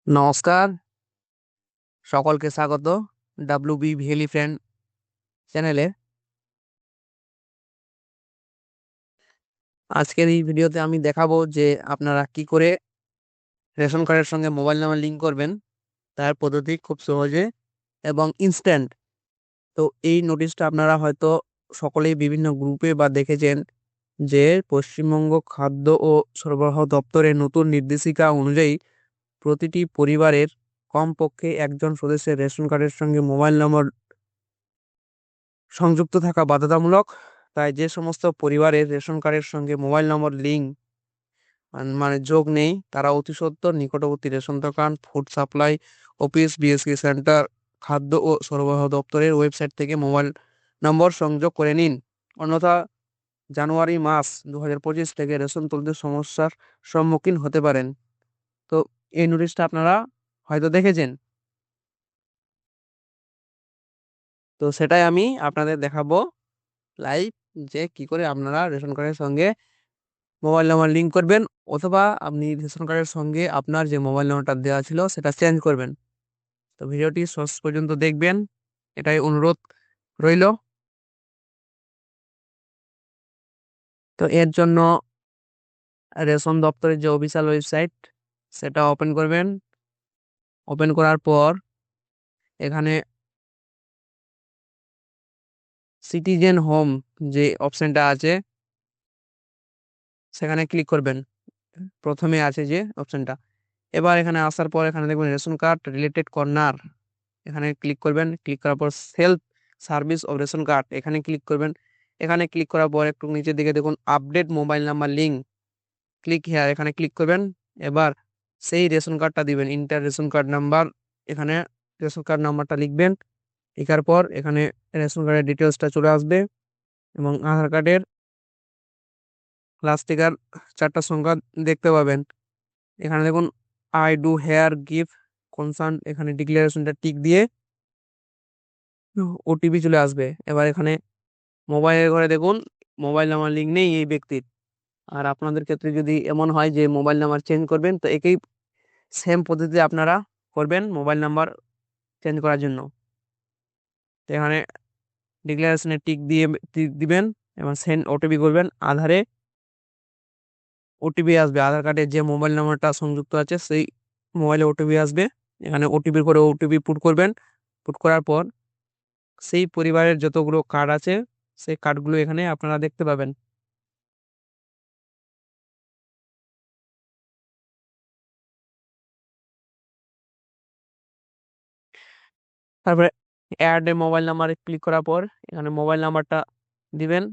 নমস্কার, সকলকে স্বাগত ডাব্লিউ বি ভিএলি ফ্রেন্ড চ্যানেলে। আজকের এই ভিডিওতে আমি দেখাবো যে আপনারা কি করে রেশন কার্ডের সঙ্গে মোবাইল নাম্বার লিঙ্ক করবেন, তার পদ্ধতি খুব সহজে এবং ইনস্ট্যান্ট। তো এই নোটিশটা আপনারা হয়তো সকলেই বিভিন্ন গ্রুপে বা দেখেছেন যে পশ্চিমবঙ্গ খাদ্য ও সরবরাহ দপ্তরের নতুন নির্দেশিকা অনুযায়ী প্রতিটি পরিবারের কমপক্ষে একজন সদস্যের রেশন কার্ডের সঙ্গে মোবাইল নম্বর সংযুক্ত থাকা বাধ্যতামূলক। তাই যে সমস্ত পরিবারের রেশন কার্ডের সঙ্গে মোবাইল নম্বর লিঙ্ক মানে যোগ নেই, তারা অতি সত্বর নিকটবর্তী রেশন দোকান, food supply office, BSK centre, খাদ্য ও সরবরাহ দপ্তরের ওয়েবসাইট থেকে মোবাইল নম্বর সংযোগ করে নিন। অন্যথা জানুয়ারি মাস 2025 থেকে রেশন তুলতে সমস্যার সম্মুখীন হতে পারেন। তো এই নোটিশটা আপনারা হয়তো দেখেছেন, তো সেটাই আমি আপনাদের দেখাবো লাইভ, যে কি করে আপনারা রেশন কার্ডের সঙ্গে মোবাইল নাম্বার লিঙ্ক করবেন, অথবা আপনি রেশন কার্ডের সঙ্গে আপনার যে মোবাইল নাম্বারটা দেওয়া ছিল সেটা চেঞ্জ করবেন। তো ভিডিওটি শেষ পর্যন্ত দেখবেন, এটাই অনুরোধ রইল। তো এর জন্য রেশন দপ্তরের যে অফিসিয়াল ওয়েবসাইট সেটা ওপেন করবেন। ওপেন করার পর এখানে সিটিজেন হোম যে অপশনটা আছে সেখানে ক্লিক করবেন। প্রথমে আছে যে অপশনটা, এবার এখানে আসার পর এখানে দেখবেন রেশন কার্ড রিলেটেড কর্নার, এখানে ক্লিক করবেন। ক্লিক করার পর self service of ration card, এখানে ক্লিক করবেন। এখানে ক্লিক করার পর একটু নিচের দিকে দেখুন update mobile number link, click here, এখানে ক্লিক করবেন। এবার সেই রেশন কার্ডটা দিবেন, ইন্টার রেশন কার্ড নাম্বার, এখানে রেশন কার্ড নাম্বারটা লিখবেন। লেখার পর এখানে রেশন কার্ডের ডিটেলসটা চলে আসবে এবং আধার কার্ডের লাস্ট থেকে 4টা সংখ্যা দেখতে পাবেন। এখানে দেখুন I do here give concern, এখানে ডিক্লারেশনটা টিক দিয়ে ওটিপি চলে আসবে। এবার এখানে মোবাইলের ঘরে দেখুন মোবাইল নাম্বার লিঙ্ক নেই এই ব্যক্তির। আর আপনাদের ক্ষেত্রে যদি এমন হয় যে মোবাইল নাম্বার চেঞ্জ করবেন, তো একই সেম পদ্ধতিতে আপনারা করবেন মোবাইল নাম্বার চেঞ্জ করার জন্য। তো এখানে ডিক্লারেশনে টিক দিবেন এবং সেন্ড ওটিপি করবেন। আধারে ওটিপি আসবে, আধার কার্ডে যে মোবাইল নাম্বারটা সংযুক্ত আছে সেই মোবাইলে ওটিপি আসবে। এখানে ওটিপির করে ওটিপি পুট করবেন। পুট করার পর সেই পরিবারের যতগুলো কার্ড আছে সেই কার্ডগুলো এখানে আপনারা দেখতে পাবেন। তারপরে অ্যাড এ মোবাইল নাম্বারে ক্লিক করার পর এখানে মোবাইল নাম্বারটা দিবেন।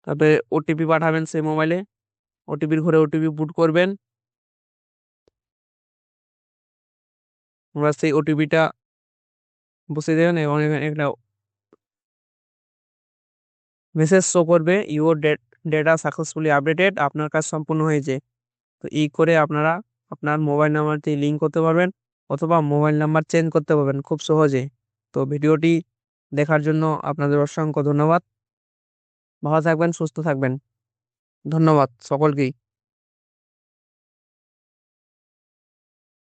তারপরে ওটিপি পাঠাবেন সেই মোবাইলে, ওটিপির ঘরে ওটিপি পুট করবেন। আমরা সেই ওটিপিটা বসিয়ে দেবেন এবং এখানে একটা মেসেজ শো করবে ইউর ডেটা সাকসেসফুলি আপডেটেড, আপনার কাজ সম্পূর্ণ হয়েছে। তো এই করে আপনারা আপনার মোবাইল নাম্বারটি লিঙ্ক করতে পারবেন অথবা মোবাইল নাম্বার চেঞ্জ করতে পারবেন খুব সহজে। তো ভিডিওটি দেখার জন্য আপনাদের অসংখ্য ধন্যবাদ। ভালো থাকবেন, সুস্থ থাকবেন। ধন্যবাদ সকলকেই।